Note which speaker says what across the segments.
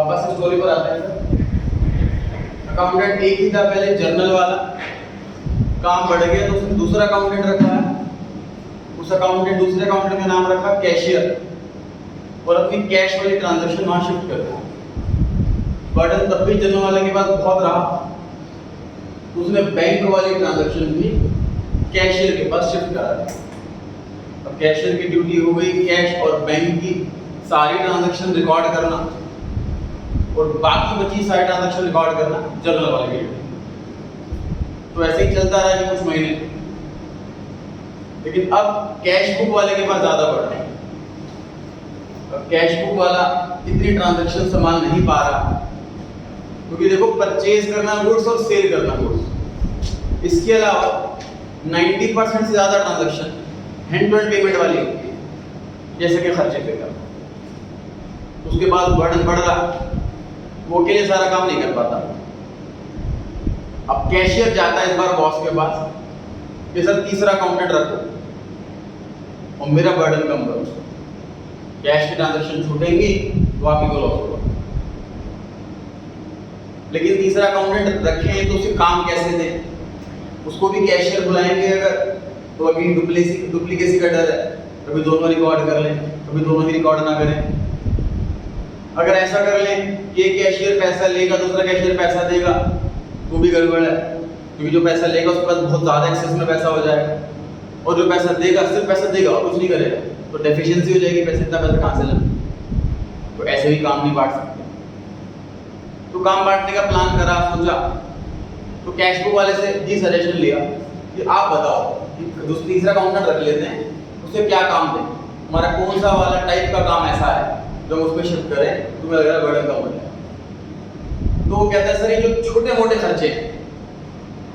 Speaker 1: वापस से स्टोरी पर आते हैं सर। अकाउंटेंट एक ही था पहले, जर्नल वाला, काम बढ़ गया तो उसने दूसरा अकाउंटेंट रखा है। उस अकाउंटेंट दूसरे अकाउंटेंट का नाम रखा कैशियर, और अपनी कैश वाली ट्रांजैक्शन वहां शिफ्ट कर दिया। बर्डन तब भी जर्नल वाले के पास बहुत रहा, तो उसने बैंक वाली ट्रांजैक्शन भी कैशियर के पास शिफ्ट करा दी। अब कैशियर की ड्यूटी हो गई कैश और बैंक की सारी ट्रांजैक्शन रिकॉर्ड करना, और बाकी बची सारी ट्रांजैक्शन रिकॉर्ड करना जर्नल वाले की ड्यूटी। तो ऐसे ही चलता रहा कुछ महीने, लेकिन अब कैश बुक वाले के पास ज्यादा बढ़ रहा है। अब कैश बुक वाला इतनी ट्रांजैक्शन संभाल नहीं पा रहा, क्योंकि देखो परचेज करना गुड्स और सेल करना गुड्स, इसके अलावा 90% से ज्यादा transaction hand to hand payment वाली होती है, जैसे कि खर्चे पे करना। उसके बाद बर्डन बढ़ रहा, वो अकेले सारा काम नहीं कर पाता। अब कैशियर जाता है इस बार बॉस के पास कि सर तीसरा अकाउंटेंट रखो और मेरा बर्डन कम करो, कैश की ट्रांजैक्शन छूटेंगी तो आप ही को लॉस होगा। लेकिन तीसरा अकाउंटेंट रखें तो उसे काम कैसे दें? उसको भी कैशियर बुलाएंगे अगर, तो अभी डुप्लीकेसी का डर है, कभी दोनों रिकॉर्ड कर लें, कभी दोनों ही रिकॉर्ड ना करें। अगर ऐसा कर लें कि एक कैशियर पैसा लेगा, दूसरा कैशियर पैसा देगा, तो भी गड़बड़ है, क्योंकि जो पैसा लेगा उसके पास बहुत ज़्यादा एक्सेस में पैसा हो जाएगा, और जो पैसा देगा सिर्फ पैसा देगा और कुछ नहीं करेगा, तो डेफिशिएंसी हो जाएगी, पैसे इतना पैसा कहाँ से लें? तो ऐसे भी काम नहीं बांट सकते। तो काम बांटने का प्लान करा, सोचा, तो कैश बुक वाले से जी सजेशन लिया कि आप बताओ कि तीसरा अकाउंटेंट रख लेते हैं, उसे क्या काम दें, हमारा कौन सा वाला टाइप का काम ऐसा है जो उस पर शिफ्ट करें, तुम्हें लग रहा है बर्डन कम हो जाए। तो वो कहता है सर ये जो छोटे मोटे खर्चे,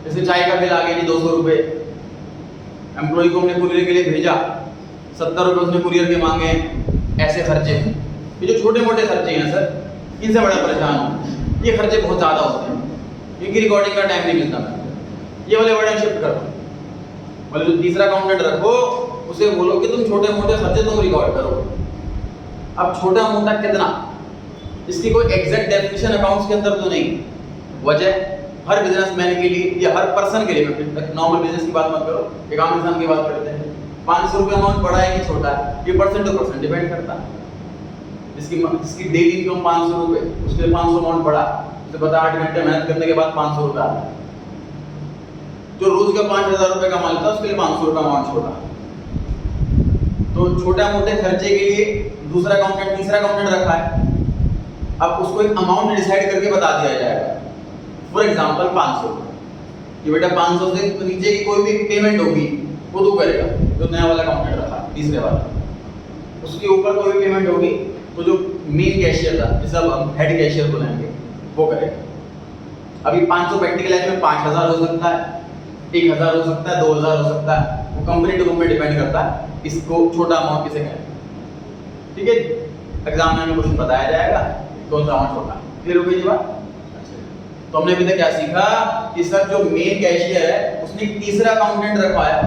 Speaker 1: जैसे चाय का बिल आ गया जी 200 रुपये, एम्प्लॉय को हमने कुरियर के लिए भेजा, 70 रुपये उसने कुरियर के मांगे, ऐसे खर्चे, ये जो छोटे मोटे खर्चे हैं सर, इनसे बड़ा परेशान हूँ, ये खर्चे बहुत ज़्यादा होते हैं, क्योंकि रिकॉर्डिंग का टाइम नहीं मिलता मैं, ये वाले बर्डन शिफ्ट कर दो। बोले जो तीसरा अकाउंटेंट रखो उसे बोलो कि तुम छोटे मोटे खर्चे तुम रिकॉर्ड करो। अब छोटा मोटा कितना, इसकी कोई एग्जैक्ट डेफिनेशन अकाउंट्स के अंदर तो नहीं। वजह हर बिजनेसमैन के लिए या हर पर्सन के लिए, नॉर्मल बिजनेस की बात मत करो, एक आम इंसान की बात करते हैं, 500 रुपये अमाउंट बड़ा है कि छोटा है, ये परसेंट टू परसेंट डिपेंड करता है। जिसकी डेली इनकम 500 रुपये, उसके लिए 500 अमाउंट बड़ा, उसे पता 8 घंटे मेहनत करने के बाद 500 रुपये आता है। जो रोज का 5000 रुपये का मालिक था उसके लिए 500 रुपये अमाउंट छोटा। तो छोटा मोटे खर्चे के लिए दूसरा अकाउंटेंट तीसरा अकाउंटेंट रखा है। अब उसको एक अमाउंट डिसाइड करके बता दिया जाएगा, फॉर एग्जांपल 500, कि बेटा 500 से नीचे की कोई भी पेमेंट होगी वो तू करेगा, जो नया वाला अकाउंटेंट रखा तीसरे वाला। उसके ऊपर कोई भी पेमेंट होगी तो जो मेन कैशियर था, जिसे अब हेड कैशियर बुलाएंगे, वो करेगा। अभी 500 प्रैक्टिकल लाइफ में 5000 हो सकता है, 1000 हो सकता है, 2000 हो सकता है, वो कंपनी टू कंपनी डिपेंड करता है इसको छोटा अमाउंट किसे कहें। ठीक है, एग्जाम में क्वेश्चन बताया जाएगा कौन सा अमाउंट छोटा। क्लियर हो गई जी बात? तो हमने अभी तक क्या सीखा कि सर जो मेन कैशियर है उसने तीसरा अकाउंटेंट रखवाया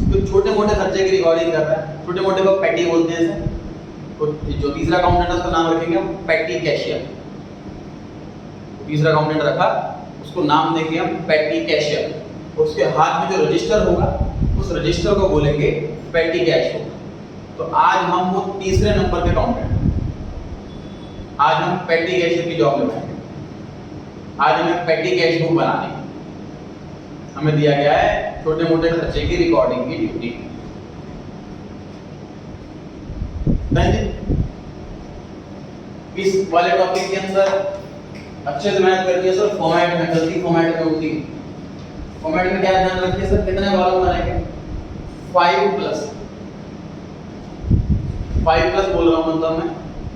Speaker 1: जो छोटे मोटे खर्चे की रिकॉर्डिंग कर रहा है, छोटे मोटे को पैटी बोलते हैं सर। तो जो तीसरा अकाउंटेंट है उसका नाम रखेंगे हम पैटी कैशियर। तीसरा अकाउंटेंट रखा, उसको नाम देंगे हम पैटी कैशियर। उसके हाथ में जो रजिस्टर होगा उस रजिस्टर को बोलेंगे पैटी कैश बुक। तो आज हम वो तीसरे नंबर पे अकाउंटेंट, आज हम पैटी कैशियर की जॉब लगाएंगे। आज हमें पैटी कैश बुक बनानी है, हमें दिया गया है छोटे मोटे खर्चे की रिकॉर्डिंग की ड्यूटी। इस वाले टॉपिक के अंदर अच्छे से मेहनत करनी है सर। फॉर्मेट में गलती फॉर्मेट में होती है। फॉर्मेट में क्या ध्यान रखिए सर, कितने कॉलम बनेंगे? 5 प्लस बोल रहा हूँ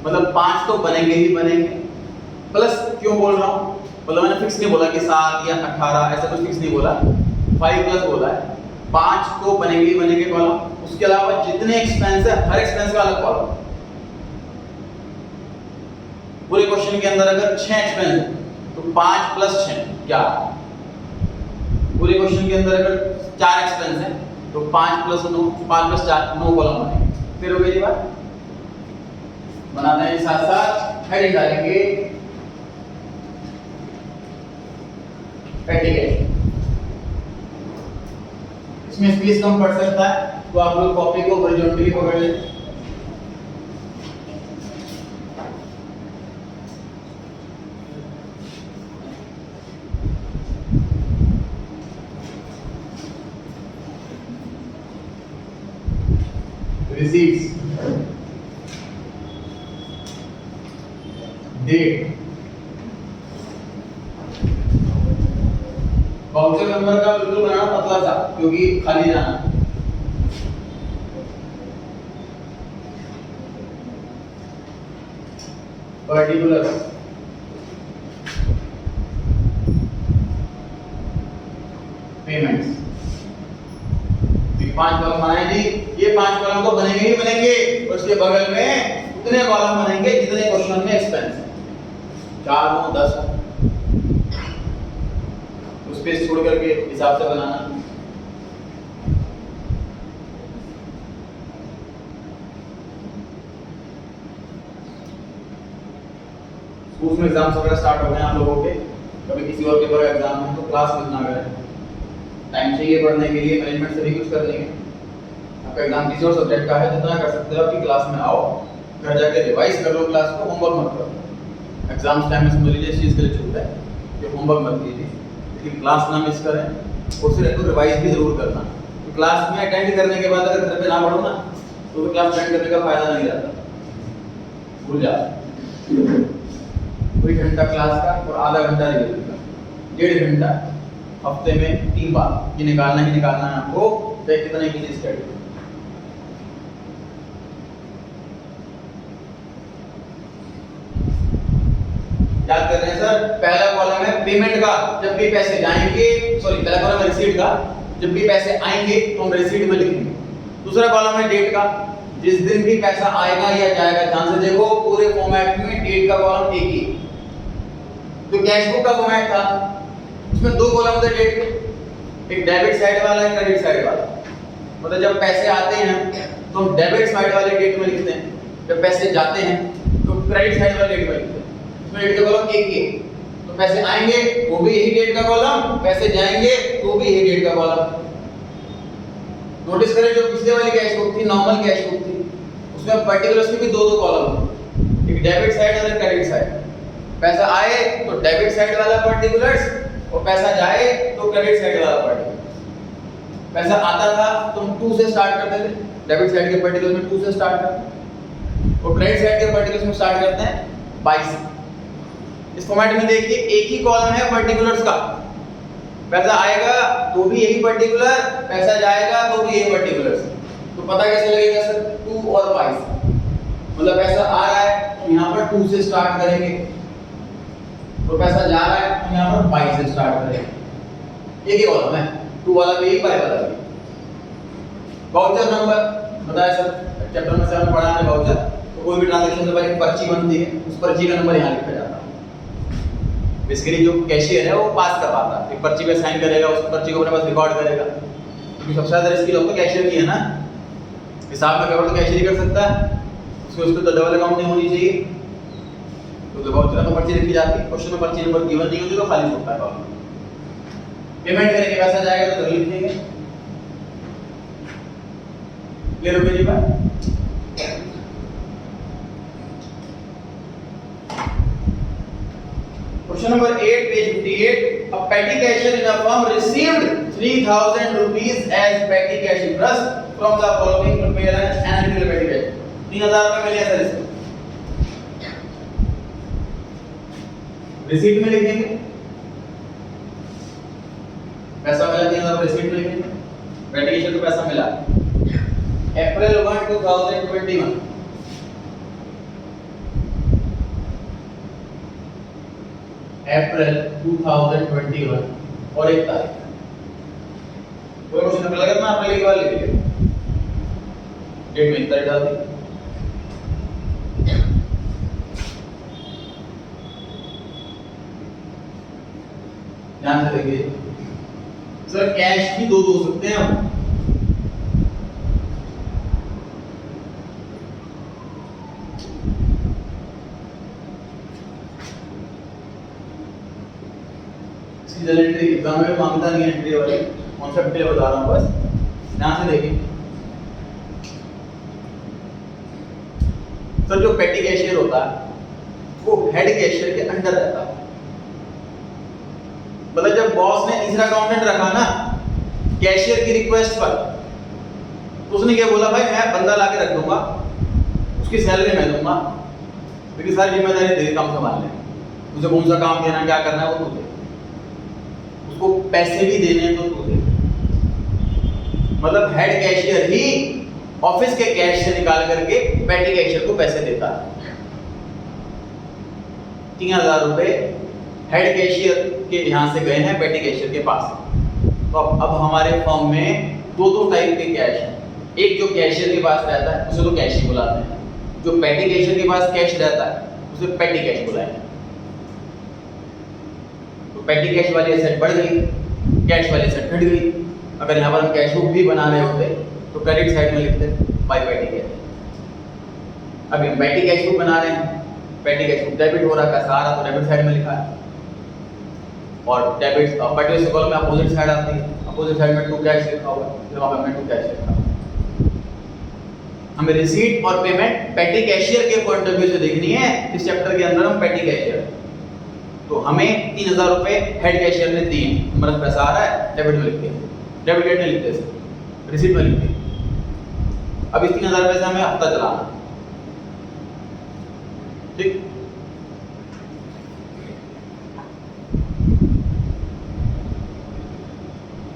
Speaker 1: मतलब 5 तो बनेंगे ही बनेंगे। प्लस क्यों बोल रहा हूँ? मतलब मैंने फिक्स नहीं बोला कि 7 या 18 ऐसा कुछ फिक्स नहीं बोला, 5 प्लस बोला है। 5 तो बनेंगे ही बनेंगे कॉलम। उसके अलावा जितने एक्सपेंस है हर एक्सपेंस का अलग कॉलम। पूरे क्वेश्चन के अंदर अगर 6 एक्सपेंस है तो 5 प्लस 6 11। पूरे क्वेश्चन के अंदर अगर 4 एक्सपेंस है तो 5 प्लस 9 5 प्लस 4 9 कॉलम बनेंगे। फिर हो गई बात, बनाते हैं साथ साथ हेडिंग डालेंगे पेटी कैश। इसमें स्पेस कम पड़ सकता है तो आप लोग कॉपी को हॉरिजॉन्टली पकड़ लें। receipts, date, वाउचर नंबर का बिल्कुल बनाना पतला सा क्योंकि खाली जाना। पर्टिकुलर्स, पेमेंट्स, 5 कॉलम बनाए जी। ये 5 कॉलम तो बनेंगे ही बनेंगे और उसके बगल में उतने कॉलम बनेंगे जितने क्वेश्चन में एक्सपेंस है। 4 9 10 उस पे छोड़ करके हिसाब से बनाना। स्कूल में एग्जाम्स वगैरह स्टार्ट हो गए आप लोगों के, कभी किसी और पेपर का एग्जाम है तो क्लास मिस ना करें। टाइम चाहिए पढ़ने के लिए, मैनेजमेंट से भी कुछ कर लेंगे। आपका एग्जाम किसी और सब्जेक्ट का है, जितना कर सकते हो आपकी क्लास में आओ, घर जाके रिवाइज कर लो क्लास को, होमवर्क मत करो। एग्जाम्स टाइम में समझ लीजिए इस चीज़ के लिए छूट है कि होमवर्क मत कीजिए, लेकिन क्लास ना मिस करें और सिर्फ रिवाइज भी जरूर करना। तो क्लास में अटेंड करने के बाद अगर घर पे ना पढ़ो ना तो क्लास अटेंड करने का फायदा नहीं रहता, भूल जाओ। कोई घंटा क्लास का और आधा घंटा रिवीजन का, 1.5 घंटा हफ्ते में 3 बार ये निकालना ही निकालना है आपको, चाहे कितने की स्टडी। याद कर रहे हैं सर, पहला कॉलम है पेमेंट का, जब भी पैसे जाएंगे, सॉरी पहला कॉलम है रिसीट का, जब भी पैसे आएंगे तो हम रिसीट में लिखेंगे। दूसरा कॉलम है डेट का, जिस दिन भी पैसा आएगा या जाएगा। ध्यान से देखो, पूरे फॉर्मेट में डेट का कॉलम एक ही। तो कैश बुक का फॉर्मेट था, उसमें 2 कॉलम थे डेट के, एक डेबिट साइड वाला है क्रेडिट साइड वाला। मतलब जब पैसे आते हैं तो हम डेबिट साइड वाले डेट में लिखते हैं, जब पैसे जाते हैं तो क्रेडिट साइड वाले डेट में लिखते हैं। इसमें डेट का कॉलम एक ही है, तो पैसे आएंगे वो भी यही डेट का कॉलम, पैसे जाएंगे तो भी यही डेट का कॉलम। नोटिस करें जो पिछले वाली कैश बुक थी, नॉर्मल कैश बुक थी, उसमें पर्टिकुलर्स के भी 2-2 कॉलम थे, एक डेबिट साइड और एक क्रेडिट साइड। पैसा आए तो डेबिट साइड वाला पर्टिकुलर्स और पैसा जाए तो क्रेडिट साइड वाला पर्टिकुलर। पैसा आता था तो हम 2 से स्टार्ट करते थे, डेबिट साइड के पर्टिकुलर्स में 2 से स्टार्ट करते हैं और क्रेडिट साइड के पर्टिकुलर्स में स्टार्ट करते हैं 22 से। इस फॉर्मेट में देखिए एक ही कॉलम है पर्टिकुलर्स का, पैसा आएगा तो भी यही पर्टिकुलर, पैसा जाएगा तो भी यही पर्टिकुलर्स। तो पता कैसे लगेगा सर, 2 और 22, मतलब पैसा आ रहा है तो यहाँ पर 2 से स्टार्ट करेंगे, तो पैसा जा रहा है तो यहाँ पर 22 से स्टार्ट करेंगे। एक ही कॉलम है, 2 वाला भी 22 वाला भी। वाउचर नंबर बताया सर, चैप्टर में से हमने पढ़ा है वाउचर। तो कोई भी ट्रांजैक्शन से पहले एक पर्ची बनती है, उस पर्ची का नंबर यहाँ लिखा जाता है। बेसिकली जो कैशियर है वो पास करवाता है, एक पर्ची पे साइन करेगा, उस पर्ची को अपने पास रिकॉर्ड करेगा। क्योंकि सबसे ज्यादा रिस्क तो कैशियर की है ना, हिसाब में केवल तो कैशियर ही कर सकता है, उसको तो डबल अकाउंट नहीं होनी चाहिए। तो वाउचर में पर्ची लिखी जाती है, क्वेश्चन में पर्ची नंबर गिवन नहीं होती तो खाली होता है कॉलम। पेमेंट करेंगे, पैसा जाएगा तो लिख देंगे। क्लियर हो गई जी बात? Question number 8, page 58. A petty cashier in a firm received 3,000 rupees as petty cash interest from the following prepare an analytical petty cash. 3,000 रुपए मिले सर इसको। रिसीट में लिखेंगे, पैसा मिला 3,000 रिसीट में लिखेंगे। petty cashier को पैसा मिला April 1, 2021। अप्रैल 2021 और 1 तारीख। कोई क्वेश्चन नंबर लगा ना अप्रैल के बाद लिख लीजिए, डेट में 1 तारीख डाल दी। ध्यान से देखिए सर, कैश भी 2 हो सकते हैं हम। सीजन एंट्री एग्जाम में मांगता नहीं है, एंट्री वाली कॉन्सेप्ट के लिए बता रहा हूँ बस। यहाँ से देखिए सर, जो पेटी कैशियर होता है वो हेड कैशियर के अंडर रहता है। मतलब जब बॉस ने तीसरा अकाउंटेंट रखा ना कैशियर की रिक्वेस्ट पर, तो उसने क्या बोला, भाई मैं बंदा ला के रख दूंगा, उसकी सैलरी मैं दूंगा, लेकिन सारी जिम्मेदारी तेरे काम संभाल ले, उसे कौन सा काम देना क्या करना है वो तू दे, उसको पैसे भी देने हैं तो तू दे। मतलब हेड कैशियर ही ऑफिस के कैश से निकाल करके पेटी कैशियर को पैसे देता है। 3000 रुपए हेड कैशियर के यहाँ से गए हैं पेटी कैशियर के पास। तो अब हमारे फर्म में दो टाइप के कैश हैं। एक जो कैशियर के पास रहता है उसे तो कैश ही बुलाते हैं, जो पेटी कैशियर के पास कैश रहता है उसे पेटी कैश बुलाएंगे। तो पेटी कैश वाली एसेट बढ़ गई, कैश वाली एसेट घट गई। अगर यहाँ पर हम कैश बुक भी बना रहे होते तो क्रेडिट साइड में लिखते बाय पेटी कैश। अभी हम पेटी कैश बुक बना रहे हैं, पेटी कैश बुक डेबिट हो रहा है, सारा तो डेबिट साइड में लिखा है, और डेबिट पेटी से कॉलम में अपोजिट साइड आती है, अपोजिट साइड में टू कैश लिखा हुआ है, फिर वहां पे हमने टू कैश लिखा है। हमें रिसीट और पेमेंट पेटी कैशियर के पॉइंट ऑफ व्यू से देखनी है। इस चैप्टर के अंदर हम पेटी कैशियर, तो हमें 3000 रुपए हेड कैशियर ने दिए, हमारा पैसा आ रहा है, डेबिट में लिखते हैं, डेबिट डेट में लिखते हैं, रिसीट में लिखते हैं। अब इस 3000 रुपए से हमें हफ्ता चलाना, ठीक।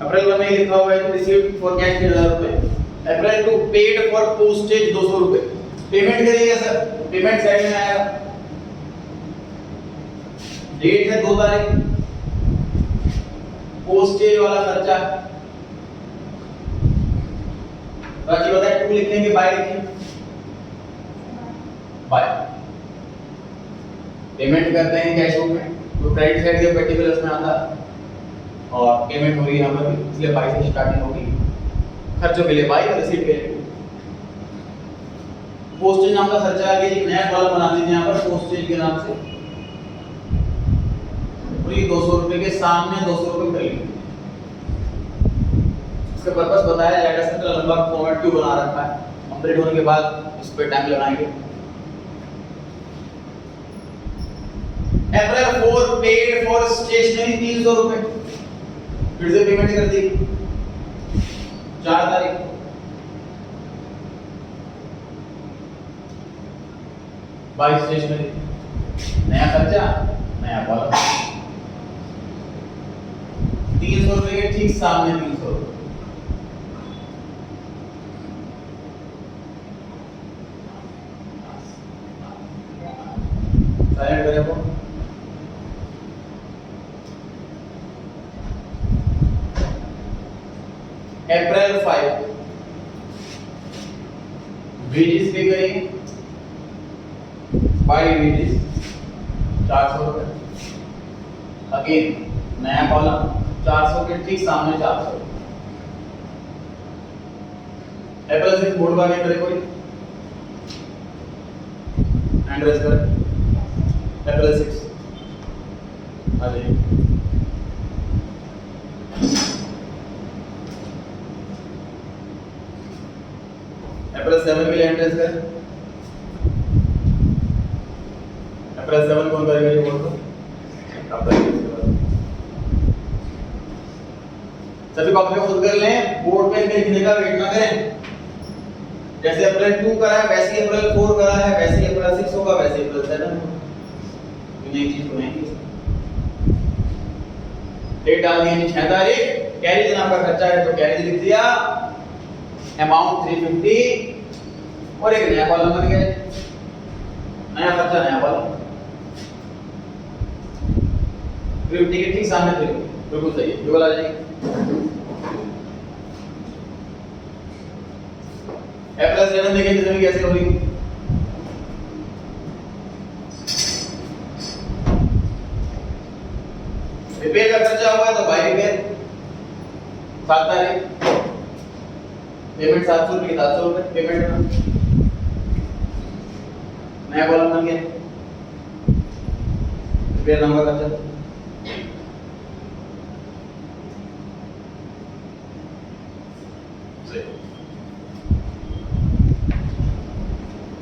Speaker 1: अप्रैल 1 में लिखा हुआ है रिसीव्ड फॉर कैश 3000 रुपए, अप्रैल 2 पेड फॉर पोस्टेज 200 रुपए। पेमेंट करिएगा सर, पेमेंट साइड में आएगा, डेट है 2 तारीख, पोस्टेज वाला खर्चा राजी बताए, टू लिखेंगे बाय लिखेंगे, बाय। पेमेंट करते हैं कैश बुक में तो क्रेडिट साइड के पेटी बैलेंस में आता है, और पेमेंट हो रही है यहाँ पर, इसलिए बाय से स्टार्टिंग होगी, खर्चों के लिए बाय और रिसीट के लिए। पोस्टेज नाम का खर्चा आ गया, एक नया कॉलम बना दीजिए यहाँ पर पोस्टेज के नाम से, और ये 200 रुपए के सामने 200 रुपए कर लीजिए। इसका पर्पस बताया जाएगा, सर लंबा फॉर्मेट क्यों बना रखा है, कंप्लीट होने के बाद इस पे टाइम लगाएंगे। अप्रैल 4 पेड फॉर स्टेशनरी 300 रुपए, फिर से पेमेंट कर दी 4 तारीख। बाय स्टेशनरी, नया खर्चा नया कॉलम, 300 रुपए के ठीक सामने 300 रुपए। साइड करें वो अप्रैल 5 वेजेस पे करेंगे, बाय वेजेस 400 रुपए, अगेन नया कॉलम 400 के ठीक सामने 400। अप्रैल 6 बोर्ड बाय करे कोई हैंड रेज कर, अप्रैल 6 अरे अप्रैल 7 के लिए एंट्रेंस कर, अप्रैल 7 कौन करेगा ये बोल दो, सभी कॉपी में खुद कर लें, बोर्ड पे लिखने का वेट ना करें। जैसे अप्रैल 2 करा है वैसे ही अप्रैल 4 करा है, वैसे ही अप्रैल 6 होगा, वैसे ही अप्रैल 7 होगा। नई चीज बनाएंगे, डेट डाल दी 6 तारीख, कैरेज नाम का खर्चा है तो कैरेज लिख दिया, अमाउंट 350, और एक नया कॉलम बन गया, नया खर्चा नया कॉलम, 350 के ठीक सामने तो बिल्कुल सही है, डबल आ जाएगी। अप्रैल 7 देखें कितने कैसे हो रही, रिपेयर का खर्चा हुआ तो बाय रिपेयर 7 तारीख, पेमेंट 700 रुपए 700 रुपए पेमेंट में, नया कॉलम बन गया, रिपेयर नाम का खर्चा।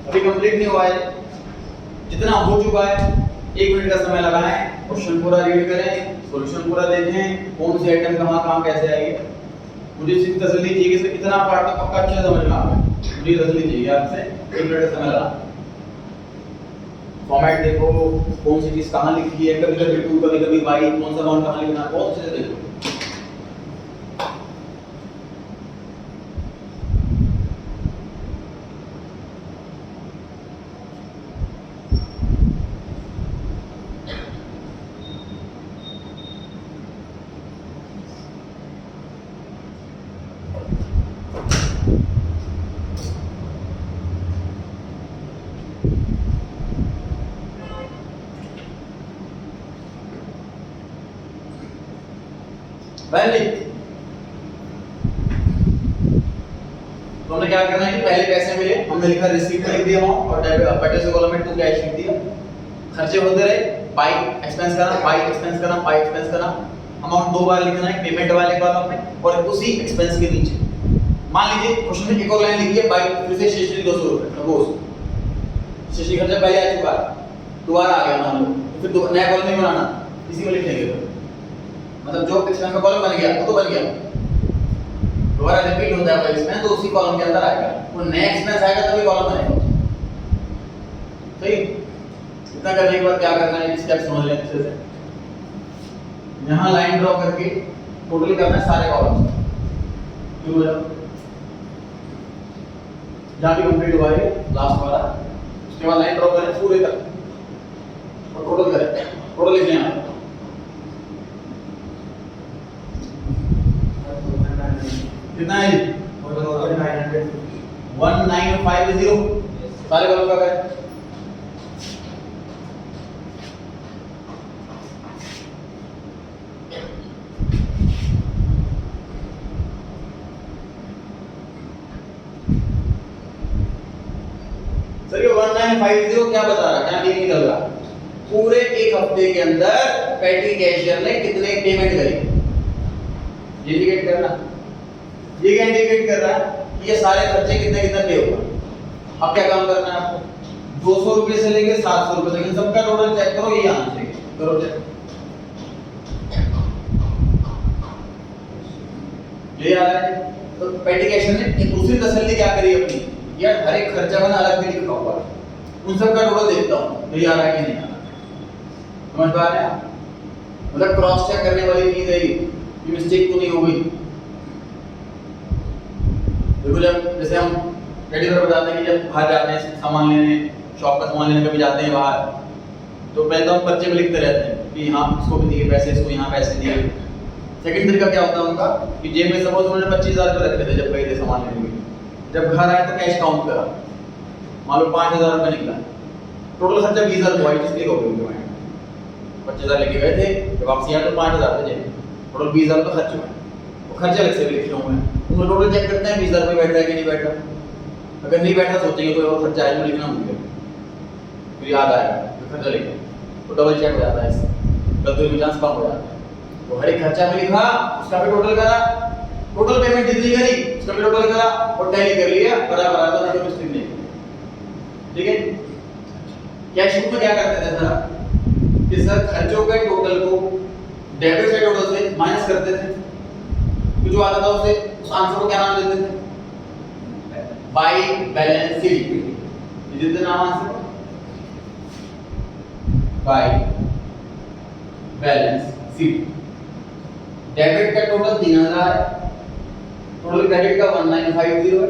Speaker 1: अभी कंप्लीट नहीं हुआ है, जितना हो चुका है 1 मिनट का समय लगाएं, क्वेश्चन पूरा रीड करें, सॉल्यूशन पूरा देखें, कौन से आइटम कहाँ कहाँ कैसे आएंगे। मुझे सिर्फ तसल्ली चाहिए कि इतना पार्ट तो पक्का अच्छे समझ में आ गया। मुझे तसल्ली चाहिए आपसे, 1 मिनट का समय लगा। फॉर्मेट देखो, कौन सी चीज कहाँ लिखी है, कभी कभी टू कभी कभी वाई, कौन सा अमाउंट कहाँ लिखना है, बहुत अच्छे से देखो। पहले तो हमने क्या करना है कि पहले पैसे मिले, हमने लिखा रिसीप्ट लिख दिया अमाउंट और बटे से कॉलम में टू कैश लिख दिया। खर्चे होते रहे, बाई एक्सपेंस करना, बाई एक्सपेंस करना, बाई एक्सपेंस करना। अमाउंट 2 बार लिखना है पेमेंट वाले कॉलम में और उसी एक्सपेंस के नीचे। मान लीजिए क्वेश्चन में एक और लाइन लिखी है बाई फिर से स्टेशनरी 200 रुपए, सपोज स्टेशनरी खर्चा पहले आ चुका है, दोबारा आ गया मान लो, तो फिर नया कॉलम नहीं बनाना, इसी में लिखेंगे। मतलब जो एक्सपेंस का कॉलम बन गया वो तो बन गया, दोबारा रिपीट होता है एक्सपेंस तो उसी कॉलम के अंदर आएगा, वो नया एक्सपेंस आएगा तभी कॉलम बनेगा। सही, इतना करने के बाद क्या करना है, स्टेप समझ लें अच्छे से। यहाँ लाइन ड्रॉ करके टोटल करना है सारे कॉलम्स, शुरू हो जाओ जहाँ भी कंप्लीट हुआ है लास्ट वाला, उसके बाद लाइन ड्रॉ करें पूरे तक और टोटल करें, टोटल लिख लें। कितना है 1950 सारे कॉलम का करें। सर ये 1950 क्या बता रहा, क्या मीनिंग निकल रहा? पूरे एक हफ्ते के अंदर पेटी कैशियर ने कितने पेमेंट करी, इंडिकेट करना। ये क्या इंडिकेट कर रहा है, ये सारे खर्चे कितने कितने पे होगा। अब क्या काम करना है आपको, 200 रुपए से लेके 700 रुपए तक सबका टोटल चेक करो, ये आना चाहिए, करो चेक। ये आ रहा है तो पेटी कैशियर ने एक दूसरी तसल्ली क्या करी अपनी, यार हर एक खर्चा मैंने अलग भी लिखा हुआ है, उन सब का टोटल देखता हूँ ये आ रहा है कि नहीं आ रहा। समझ पा रहे हैं, मतलब क्रॉस चेक करने वाली चीज है ये, मिस्टेक तो नहीं हो गई। देखो जब जैसे हम रेगुलर बताते हैं कि जब बाहर जाते हैं सामान लेने, शॉप का सामान लेने कभी जाते हैं बाहर, तो पहले तो हम पर्चे में लिखते रहते हैं कि हाँ इसको भी दिए पैसे, इसको यहाँ पैसे दिए। सेकंड तरीका क्या होता है उनका कि जेब में सपोज उन्होंने 25,000 रुपये रखे थे जब गए थे सामान लेने के लिए, जब घर आए तो कैश काउंट करा, मान लो 5,000 रुपये निकला, टोटल खर्चा 20,000 हुआ, जिसके हो गया 25,000 लेके गए थे, जब वापसी आए तो 5,000 थे, टोटल 20,000 का खर्च हुआ। खर्चा अलग से भी लिखे हुए हैं, उनको टोटल चेक करते हैं 20,000 रुपये बैठ रहा है कि नहीं बैठ रहा। अगर नहीं बैठ रहा सोचेंगे कोई और खर्चा है जो लिखना भूल गए, फिर याद आएगा तो खर्चा लिखे तो डबल चेक हो जाता है, इससे गलती में चांस कम हो जाता है। तो हर एक खर्चा में लिखा, उसका भी टोटल करा, टोटल पेमेंट जितनी करी उसका भी टोटल करा और टैली कर लिया, बराबर आता है, कोई मिस्टेक नहीं। ठीक है, कैश बुक में क्या करते थे सर कि सर खर्चों के टोटल को डेबिट साइड टोटल से माइनस करते थे, जो आता था उसे उस आंसर को क्या नाम देते थे, बाई बैलेंस शीट। ये देते नाम answer by balance sheet. Debit का टोटल 3,000 है, टोटल क्रेडिट का 1950 है,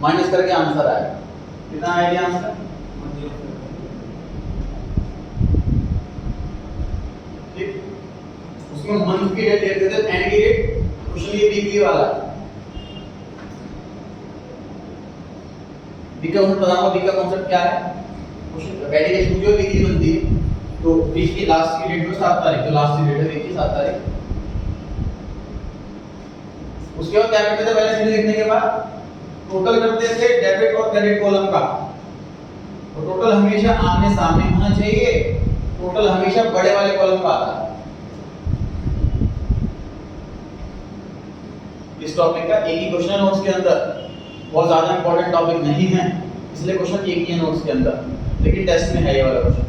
Speaker 1: माइनस करके आंसर आया कितना आया आंसर, ठीक। उसमें मंथ की डेट देते थे, एंड की डेट, क्वेश्चन ये वीकली वाला वीक का कॉन्सेप्ट बताऊंगा। वीक का कॉन्सेप्ट क्या है, क्वेश्चन पेटी कैश बुक जो वीकली बनती है, तो वीक की लास्ट की डेट में 7 तारीख, तो लास्ट की डेट है वीक की 7 तारीख। उसके बाद क्या करते थे, बैलेंस शीट लिखने के बाद टोटल करते थे डेबिट और क्रेडिट कॉलम का, तो टोटल हमेशा आमने सामने होना चाहिए, टोटल हमेशा बड़े वाले कॉलम का आता है। इस टॉपिक का एक ही क्वेश्चन है नोट्स के अंदर, बहुत ज्यादा इंपॉर्टेंट टॉपिक नहीं है, इसलिए क्वेश्चन एक ही है नोट्स के अंदर, लेकिन टेस्ट में है ये वाला क्वेश्चन,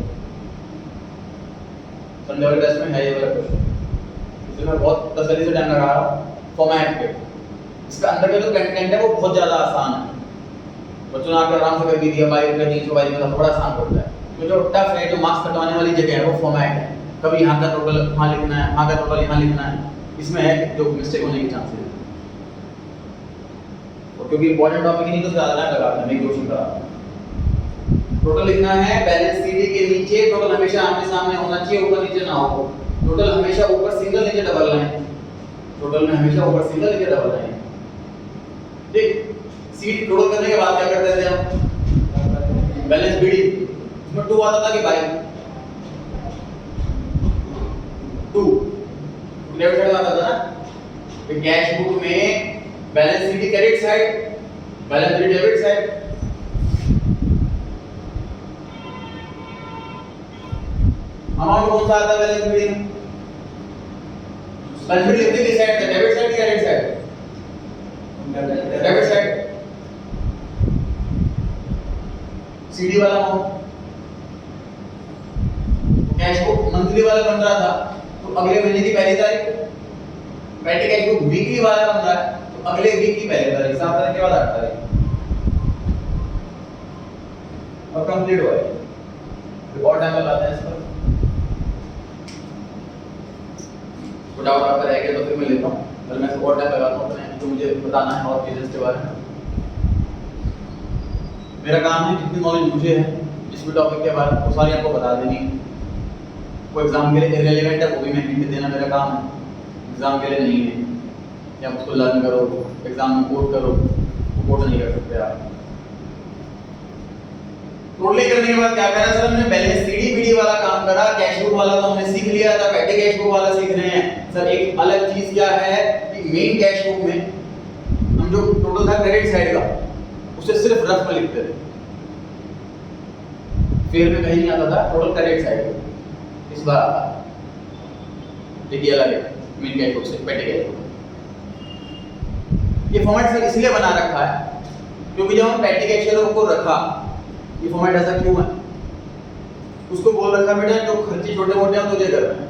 Speaker 1: संडे वाले टेस्ट में है ये वाला क्वेश्चन, इसलिए मैं बहुत तसल्ली से टाइम लगा रहा हूँ फॉर्मेट पे। इसका अंदर का जो कंटेंट है वो बहुत ज्यादा आसान है, बच्चों ने आकर आराम से कर भी दिया, बाइक का 322 का थोड़ा आसान पड़ता है। तो जो टफ है, जो मार्क्स कटवाने वाली जगह है वो फॉर्मेट है, कभी यहाँ का टोटल वहाँ लिखना है, वहाँ का टोटल यहाँ लिखना है, इसमें है जो मिस्टेक होने के चांसेस है। और क्योंकि इंपॉर्टेंट टॉपिक ही नहीं तो ज्यादा टाइम लगाते हैं, मैं क्वेश्चन करा टोटल लिखना है, बैलेंस सीडी के नीचे टोटल हमेशा आमने सामने होना चाहिए, ऊपर नीचे ना हो। टोटल हमेशा ऊपर सिंगल नीचे डबल लाइन, टोटल में हमेशा ऊपर सिंगल नीचे डबल लाइन। ठीक, सीडी टोटल करने के बाद क्या करते थे हम, बैलेंस बीडी इसमें 2 आता था कि बाई 2 लेफ्ट साइड आता था ना, तो कैश बुक में balance CD credit side, balance BD debit side. Amount कौन सा आता है बैलेंस बीडी में, बैलेंस बीडी लिखते किस साइड पे, डेबिट साइड या credit side, debit side. CD वाला अमाउंट कैश बुक मंथली वाला बन रहा था तो अगले महीने की पहली तारीख, पेटी कैश बुक वीकली वाला बन रहा है तो अगले वीक की पहली तारीख, 7 तारीख के बाद 8 तारीख, और कंप्लीट हुआ है। और टाइम लगाते हैं इस पर, तो डाउट आपका रह गया तो फिर मैं लेता हूँ, पहले मैं और टाइम लगाता हूँ अपने, जो मुझे बताना है और चीजें के बारे में। मेरा काम है जितनी नॉलेज मुझे है जिस भी टॉपिक के बारे में वो सारी आपको बता देनी है। वो एग्जाम के लिए इररिलेवेंट है वो भी मैं हिंट देना मेरा काम है, एग्जाम के लिए नहीं है। या उसको लर्न करो, एग्जाम में कोड करो, वो कोड नहीं कर सकते आप। टोटली करने के बाद क्या करा सर, हमने बैलेंस सीडी बीडी वाला काम करा, कैश बुक वाला तो हमने सीख लिया था, पेटी कैश बुक वाला सीख रहे हैं। सर एक अलग चीज क्या है कि मेन कैश बुक में हम जो टोटल था क्रेडिट साइड का उसे सिर्फ रफ में लिखते थे, फेयर में कहीं नहीं आता था, टोटल क्रेडिट साइड इस बार आता है। देखिए अलग है मेन कैश बुक से पेटी कैश बुक। ये फॉर्मेट सर इसलिए बना रखा है क्योंकि जब हम पेटी कैश बुक को रखा, ये फॉर्मेट ऐसा क्यों है, उसको बोल रखा बेटा जो खर्चे छोटे मोटे हैं तुझे करना है।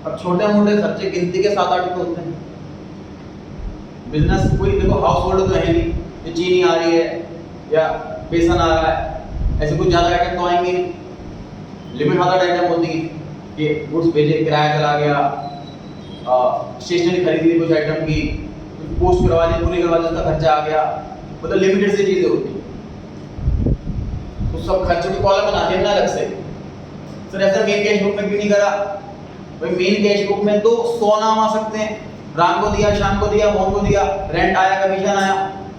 Speaker 1: अब छोटे मोटे खर्चे गिनती के 7-8 तो होते हैं, बिजनेस कोई देखो हाउस होल्ड तो है नहीं, ये चीनी आ रही है या बेसन आ रहा है, ऐसे कुछ ज्यादा आइटम तो आएंगे नहीं, लिमिट वाला आइटम होती है कि गुड्स भेजे, किराया चला गया, स्टेशनरी खरीदी कुछ आइटम की, पोस्ट करवा दी, पूरी करवा दी, उसका खर्चा आ गया, मतलब लिमिटेड से चीजें होती है। तो सब खर्चों की कॉलम बनाते हैं ना अलग से। सर ऐसा मेन कैश बुक में क्यों नहीं करा, भाई मेन कैश बुक में तो 100 नाम आ सकते हैं, राम को दिया, शाम को दिया, मोहन को दिया, रेंट आया, कमीशन आया,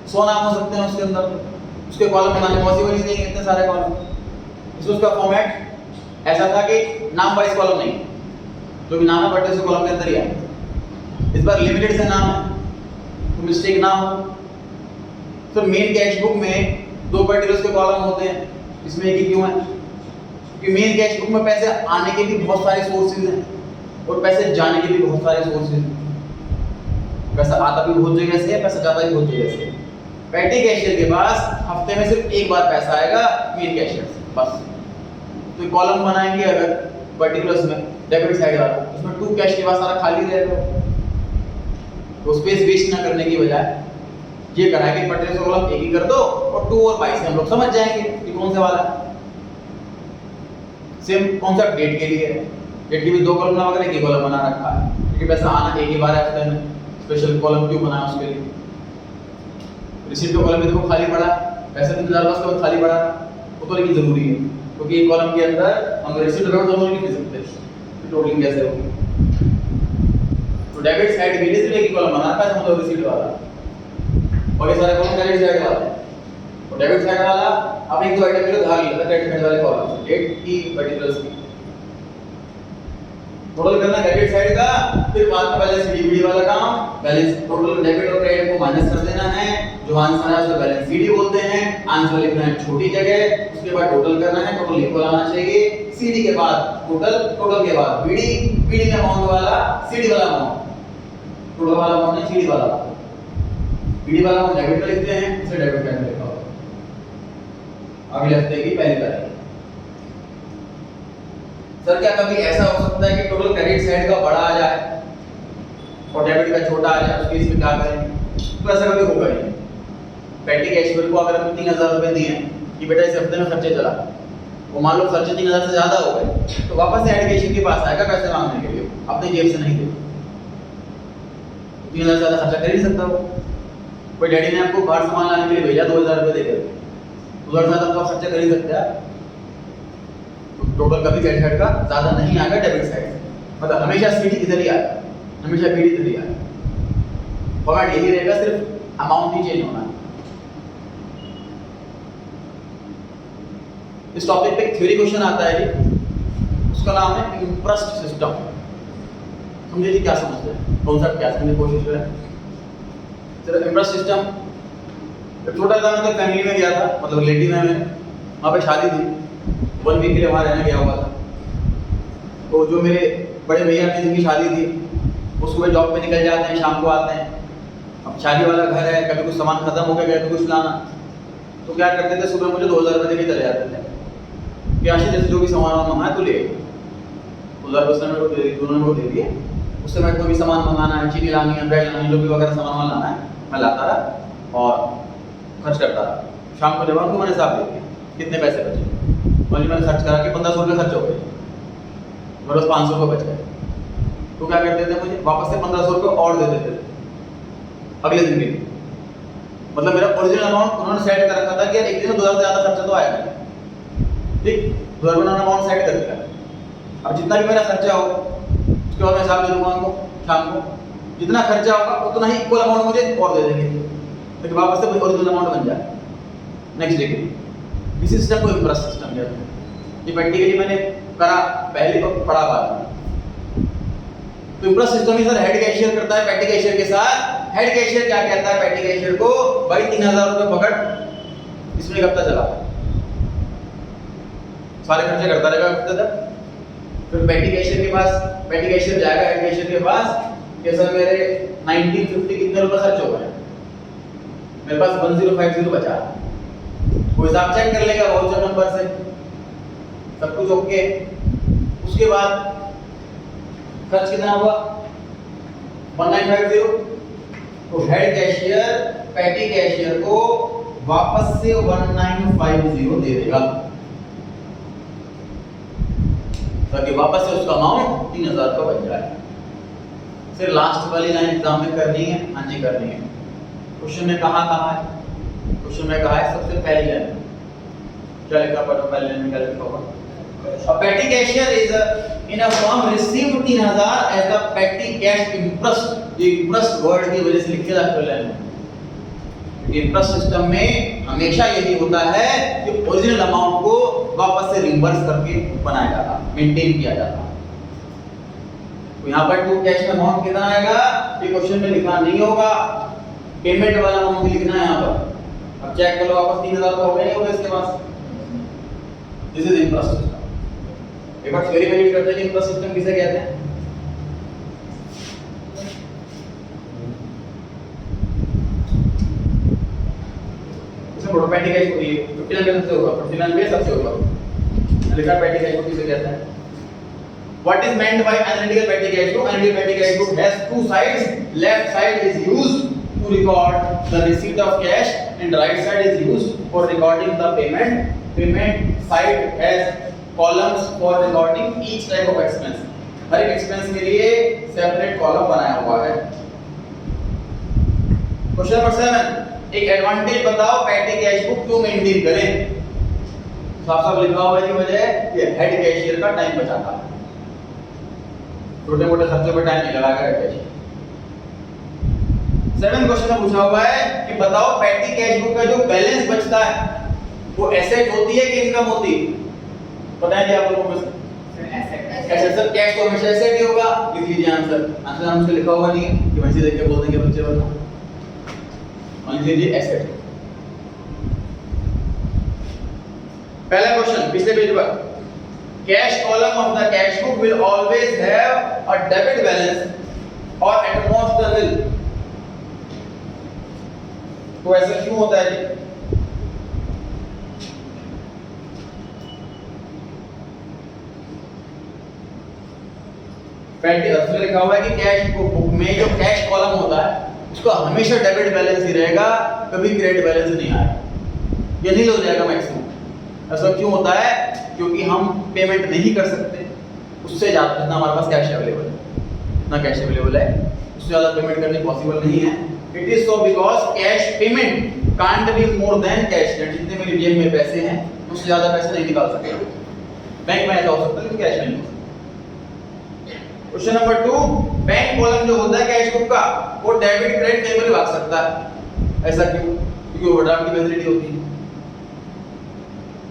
Speaker 1: 100 नाम हो सकते हैं उसके अंदर, उसके कॉलम बनाने पॉसिबल ही नहीं है इतने सारे कॉलम। इसलिए उसका फॉर्मेट ऐसा था कि नाम वाइज कॉलम नहीं, जो भी नाम है बट उसके कॉलम के अंदर ही आए। इस बार लिमिटेड से नाम है तो मिस्टेक ना हो। तो मेन कैश बुक में 2 पर्टिकुलर्स के कॉलम होते हैं, इसमें एक ही क्यों है, क्योंकि मेन कैश बुक में पैसे आने के भी बहुत सारे सोर्सेज हैं और पैसे जाने के भी बहुत सारे सोर्सेज हैं। पैसा आता भी बहुत जगह से है, पैसा जाता भी बहुत जगह से है। पेटी कैशियर के पास हफ्ते में सिर्फ एक बार पैसा आएगा मेन कैशियर से, बस। तो कॉलम बनाएंगे अगर पर्टिकुलर्स में डेबिट साइड वाला, उसमें 2 कैश के बाद सारा खाली रहेगा, तो स्पेस वेस्ट ना करने की बजाय ये करा है कि पर्टिकुलर कॉलम एक ही कर दो और 2 और 22 से हम लोग समझ जाएंगे कि कौन से वाला है। सेम कॉन्सेप्ट डेट के लिए, डेट के भी 2 कॉलम ना वगैरह एक ही कॉलम बना रखा है, क्योंकि पैसा आना एक ही बार है हफ्ते में, स्पेशल कॉलम क्यों बनाया उसके लिए। रिसीप्ट का कॉलम भी देखो खाली पड़ा, पैसा 3000 बस का खाली पड़ा, वो तो लेकिन जरूरी है क्योंकि एक कॉलम के अंदर हम रिसीप्ट और दोनों नहीं लिख सकते, तो टोटलिंग कैसे होगी। तो डेबिट साइड के लिए सिर्फ एक ही कॉलम बना रखा है, मतलब रिसीप्ट वाला, और ये सारे कॉलम क्रेडिट साइड वाला है। तो डेबिट साइड वाला अब एक दो आइटम के लिए उधार लेता है क्रेडिट साइड वाले कॉलम से, डेट की पर्टिकुलर्स की टोटल करना क्रेडिट साइड का, फिर बाद में बैलेंस सीडी वाला काम, बैलेंस टोटल डेबिट और क्रेडिट को माइनस कर देना है, जो आंसर है उसे बैलेंस सीडी बोलते हैं। आंसर लिखना है छोटी जगह, उसके बाद टोटल करना है, टोटल इक्वल आना चाहिए, सीडी के बाद टोटल, टोटल के बाद बीडी, बीडी में अमाउंट वाला, सीडी वाला अमाउंट, टोटल वाला अमाउंट नहीं सीडी वाला। पीडी वाला हम डेबिट का लिखते हैं, इसे डेबिट का लिखा होगा। अगले हफ्ते की पहली तारीख। सर क्या कभी ऐसा हो सकता है कि टोटल क्रेडिट साइड का बड़ा आ जाए और डेबिट का छोटा आ जाए, उस केस में क्या करेंगे? तो ऐसा कभी होगा नहीं। पेटी कैशियर को अगर हम 3000 रुपए दिए कि बेटा इस हफ्ते में खर्चे चला, वो मान लो खर्चे 3000 से ज्यादा हो गए, तो वापस से हेड कैशियर के पास आएगा पैसे मांगने के लिए, अपनी जेब से नहीं देगा। 3000 से ज्यादा खर्चा कर ही नहीं सकता वो। कोई डैडी ने आपको बाहर सामान लाने के लिए भेजा 2000 रुपए देकर, 2000 से ज्यादा तो आप खर्चा कर ही सकते हैं। तो टोटल कभी क्रेडिट साइड का ज्यादा नहीं आएगा डेबिट साइड से, मतलब हमेशा सीडी इधर ही आएगा, हमेशा पीडी इधर ही आएगा। फॉर्मेट यही रहेगा, सिर्फ अमाउंट ही चेंज होना है। इस टॉपिक पे एक थ्योरी क्वेश्चन आता है जी, उसका नाम है इंप्रेस्ड सिस्टम। समझे जी क्या समझते हैं, कॉन्सेप्ट क्या समझने की कोशिश करें। चलो इंप्रेस्ड सिस्टम, जब छोटा था मैं तो फैमिली में गया था, मतलब रिलेटिव में, वहाँ पे शादी थी, 1 वीक के लिए वहाँ रहने गया हुआ था। तो जो मेरे बड़े भैया थे जिनकी शादी थी, वो सुबह जॉब पे निकल जाते हैं, शाम को आते हैं। अब शादी वाला घर है, कभी कुछ सामान खत्म हो गया, कभी कुछ लाना, तो क्या करते थे, सुबह मुझे 2000 रुपये देके चले जाते थे कि आशीष जैसे जो भी सामान मंगाया तो ले। 2000 रुपये मेरे को दे, दोनों मेरे को दे दिए। उससे मैं कोई भी सामान मंगाना है, चीनी लानी है, ब्रेड लानी है, जो भी वगैरह सामान लाना है, मैं लाता रहा और खर्च करता रहा। शाम को जब उनको मैंने हिसाब दे दिया कितने पैसे बचे, और मैंने खर्च करा कि 1500 रुपये खर्च हो गए, मेरे पास 500 रुपये बच गए। तो क्या करते थे, मुझे वापस से 1500 रुपये और दे देते थे अगले दिन के लिए। मतलब मेरा ओरिजिनल अमाउंट उन्होंने सेट कर रखा था कि यार एक दिन में 2000 से ज्यादा खर्चा तो आएगा, ठीक, 2000 रुपये उन्होंने अमाउंट सेट कर दिया। अब जितना भी मेरा खर्चा हो उसके बाद मैं हिसाब दे दूंगा उनको शाम को, जितना खर्चा होगा उतना ही इक्वल अमाउंट मुझे और दे देंगे, ताकि वापस से ओरिजिनल अमाउंट बन जाए नेक्स्ट डे के लिए। इसी सिस्टम को इंप्रेस्ड सिस्टम कहते हैं। ये प्रैक्टिकली मैंने करा, पहले तो पढ़ा बाद में। तो इंप्रेस्ड सिस्टम ही सर हेड कैशियर करता है पेटी कैशियर के साथ। हेड कैशियर क्या कहता है पेटी कैशियर को, भाई 3000 रुपये पकड़, इसमें एक हफ्ता चला, सारे खर्चे करता रहेगा हफ्ते तक। फिर पेटी कैशियर के पास, पेटी कैशियर जाएगा हेड कैशियर के पास कि सर मेरे 1950 कितने रुपए खर्च हो गए, मेरे पास 1050 बचा। वो हिसाब चेक कर लेगा वाउचर नंबर से, सब कुछ ओके। उसके बाद खर्च कितना हुआ 1950, तो हेड कैशियर पेटी कैशियर को वापस से 1950 दे देगा, ताकि वापस से उसका अमाउंट 3000 का बन जाए। फिर लास्ट वाली लाइन एग्जाम में करनी है, हाँ जी करनी है। क्वेश्चन में कहा है, क्वेश्चन में कहा है सबसे पहली लाइन क्या लिखा, पढ़ो पहली लाइन में क्या लिखा होगा। A petty cashier is in a firm received 3000 as the petty cash impressed। ये impressed वर्ड की वजह से लिखे जाते हैं लाइन में। इंप्रेस्ड सिस्टम में हमेशा यही होता है कि ओरिजिनल अमाउंट को वापस से रिवर्स करके बनाया जाता, मेंटेन किया जाता। तो यहाँ पर टू कैश में अमाउंट कितना आएगा, ये क्वेश्चन में लिखा नहीं होगा, पेमेंट वाला अमाउंट लिखना है यहाँ पर। अब चेक कर लो वापस 3000 तो हो गया नहीं होगा इसके पास। This is impressed system. एक बार थ्योरी में रीड करते हैं कि इंप्रेस्ड सिस्टम किसे कहते हैं। इसमें पेटी कैश को ये 59 सबसे ऊपर, 59 सबसे ऊपर लिखा पेटी कैश को किसे कहते हैं। What is meant by analytical petty cash flow? Analytical petty cash flow has two sides. Left side is used to record the receipt of cash, and right side is used for recording the payment. Payment side has columns for recording each type of expense. हर एक expense के लिए separate column बनाया हुआ है। Question number 7, एक advantage बताओ पेटी cash book क्यों मेंटेन करें। साफ साफ लिखा हुआ है कि वजह ये हेड कैशियर का टाइम बचाता है, छोटे मोटे खर्चों पे टाइम नहीं लगाएगा हेड कैशियर। 7 क्वेश्चन में पूछा हुआ है कि बताओ पेटी कैश बुक का जो बैलेंस बचता है वो एसेट होती है कि इनकम होती है। पता है क्या आप लोगों को, एसेट सर कैश तो हमेशा एसेट ही होगा। लिख लीजिए आंसर, आंसर हमसे लिखा हुआ नहीं है कि वैसे देख के बोल देंगे बच्चे वरना। मान लीजिए एसेट। पहला क्वेश्चन पिछले पेज पर, cash column of the cash book will always have a debit balance or at most the nil। तो ऐसा क्यों होता है जी? उसमें लिखा हुआ है कि कैश बुक में जो कैश कॉलम होता है उसको हमेशा डेबिट बैलेंस ही रहेगा, कभी क्रेडिट बैलेंस नहीं आएगा, ये नील हो जाएगा मैक्सिमम। ऐसा क्यों होता है? क्योंकि हम पेमेंट नहीं कर सकते उससे ज्यादा, जितना हमारे पास कैश अवेलेबल है, इतना कैश अवेलेबल है, उससे ज्यादा पेमेंट करनी पॉसिबल नहीं है। It is so because cash payment can't be more than cash. जितने मेरी जेब में पैसे हैं उससे ज्यादा पैसे नहीं निकाल सकते। बैंक में ऐसा हो सकता है लेकिन कैश में नहीं हो सकता। क्वेश्चन नंबर 2, बैंक कॉलम जो होता है कैश बुक का वो डेबिट क्रेडिट कहीं पर भी भाग सकता है। ऐसा क्यों? क्योंकि ओवरड्राफ्ट की फैसिलिटी होती है।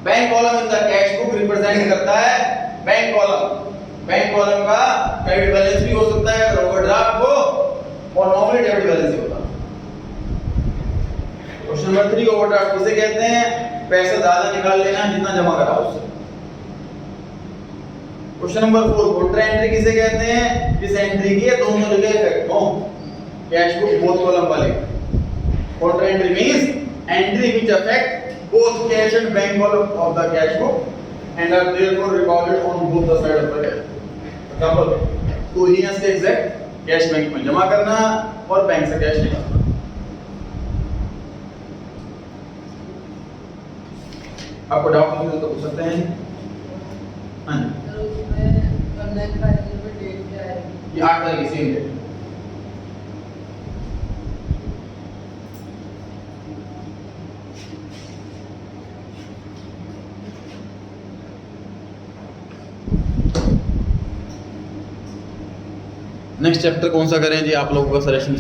Speaker 1: Bank column in the cash book represent करता है बैंक कॉलम। बैंक कॉलम का क्रेडिट बैलेंस भी हो सकता है अगर ओवरड्राफ्ट हो, और नॉर्मली डेबिट बैलेंस ही होता है। क्वेश्चन नंबर 3, ओवरड्राफ्ट किसे कहते हैं? पैसा ज्यादा निकाल लेना जितना जमा करा उससे। क्वेश्चन नंबर 4, कॉन्ट्रा एंट्री किसे कहते हैं? जिस एंट्री की दोनों जगह इफेक्ट हो, कैश बुक बोथ कॉलम वाले। Contra entry means entry which affect both cash and bank column of the cash book and are therefore recorded on both the side of the cash book. Example, तो ही इसके exact cash bank में जमा करना और bank से cash निकालना। आपको doubt हो तो पूछ सकते हैं। हाँ जी, ये 8 तारीख की सेम डेट। नेक्स्ट चैप्टर कौन सा करें जी? आप लोगों का सजेशन